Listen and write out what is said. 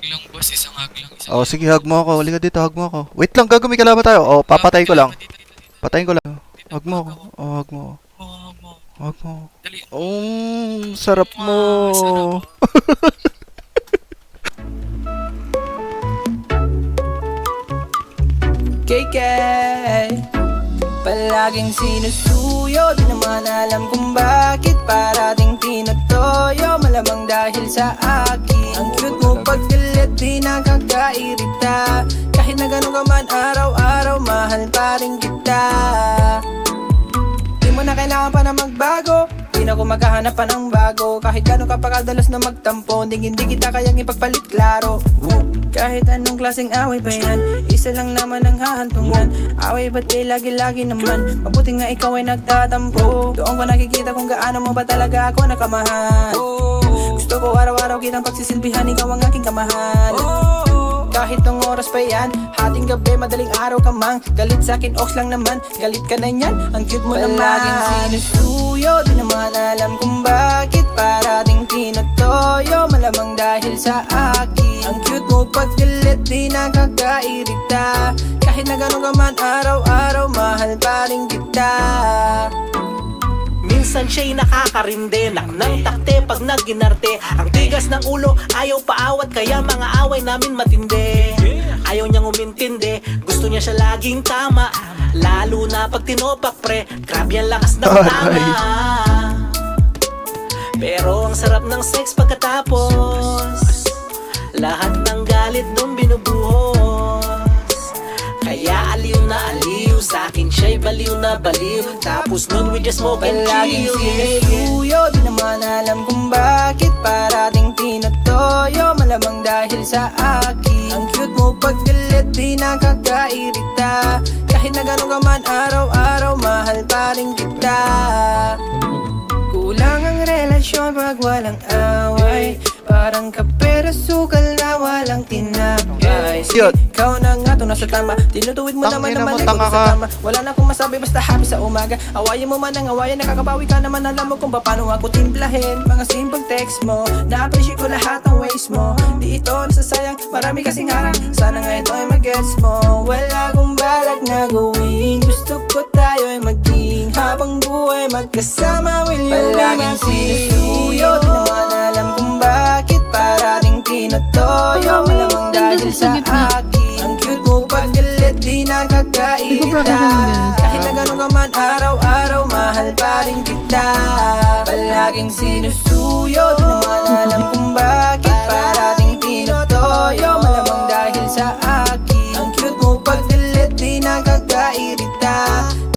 lang, boss. Isang hug lang. Isang Oh, hug. sige, hug mo ako. Halika dito, hug mo ako. Wait lang, gago, may kalaban tayo. Oh, papatay ko lang. Dito, dito, dito. Patayin ko lang. Dito, Hug mo hug ako. ako. Oh, hug mo. Hug mo. Hug mo. Dali. Sarap mo. Sarap. KK Palaging sinusuyo, di naman alam kung bakit parating tinotoyo, malamang dahil sa akin. Ang cute mo pag galit, di nakakairita, kahit na gano'n ka man araw-araw, mahal pa rin kita. Di mo na kailangan pa na magbago, di na ako maghahanap pa ng bago, kahit gano'n ka pa kadalas na magtampo, hindi kita kayang ipagpalit klaro. Kahit anong klaseng away pa yan, isa lang naman ang hahantungan. Away ba't di lagi-lagi naman, mabuti nga ikaw ay nagtatampo. Doon ko nakikita kung gaano mo ba talaga ako nakamahal. Gusto ko araw-araw kitang pagsisilbihan, ikaw ang aking kamahal. Kahit nung oras pa yan, hating gabi, madaling araw ka mang galit sa'kin, ox lang naman, galit ka na yan, ang cute mo naman. Palaging sinusuyo, di naman alam kung bakit parating tinotoyo, malamang dahil sa akin. Ang cute mo pag galit, di nakakairita, kahit na gano'n ka man araw-araw, mahal pa rin kita. Minsan siya'y nakakarinde, ng takte pag naginarte. Ang tigas ng ulo, ayaw paawat, kaya mga away namin matindi. Ayaw niyang umintindi, gusto niya siya laging tama, lalo na pag tinopak pre, grabe ang lakas ng tama. Pero ang sarap ng sex pagkatapos, lahat ng galit nung binubuhos. Kaya aliw na aliw, sa'kin siya'y baliw na baliw, tapos nun we just smoke and Palaging chill. sinusuyo, di naman alam kung bakit parating tinotoyo, malamang dahil sa akin. Ang cute mo pag galit, di nakakairita, kahit na gano'n ka man araw-araw, mahal pa rin kita. Kulang ang relasyon pag walang away, parang kapera sukal na walang tinapay. Yun. Ikaw na nga to nasa tama, tinutuwid mo naman Tangina mo, na mali tanga ko sa ka. tama. Wala na akong masabi basta happy sa umaga. Awayan mo man ang awayan, nakakabawi ka naman, alam mo kung paano ako timplahin. Mga simple text mo, na-appreciate ko lahat ng ways mo. Di ito nasasayang, marami kasing harang, sana nga ito ay mag-gets mo. Wala akong balak na gawin, gusto ko tayo ay maging habang buhay magkasama. Will you palaging sinusuyo, di naman alam kung bakit parating tinotoyo, malamang dahil sa akin. Ang cute mo pag galit, di nakakairita, kahit na gano'n ka man araw-araw, mahal pa rin kita. Palaging sinusuyo, di naman alam kung bakit parating tinotoyo, malamang dahil sa akin.